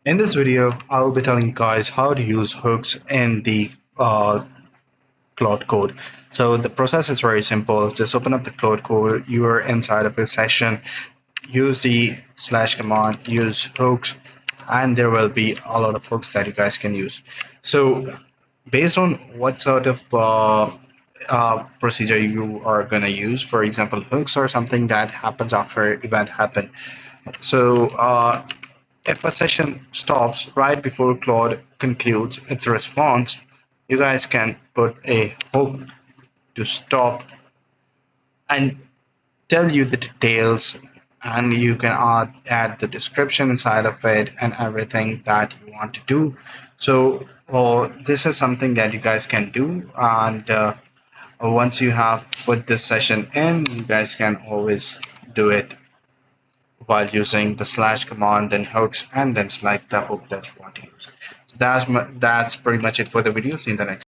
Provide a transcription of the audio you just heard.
In this video, I'll be telling you guys how to use hooks in the Claude Code. So the process is very simple. Just open up the Claude Code. You are inside of a session. Use the slash command, use hooks, and there will be a lot of hooks that you guys can use. So based on what sort of procedure you are going to use, for example, hooks are something that happens after event happen. So if a session stops right before Claude concludes its response, you guys can put a hook to stop and tell you the details, and you can add the description inside of it and everything that you want to do. So this is something that you guys can do, and once you have put this session in, you guys can always do it while using the slash command, then hooks, and then select the hook that you want to use. So that's pretty much it for the video. See you in the next.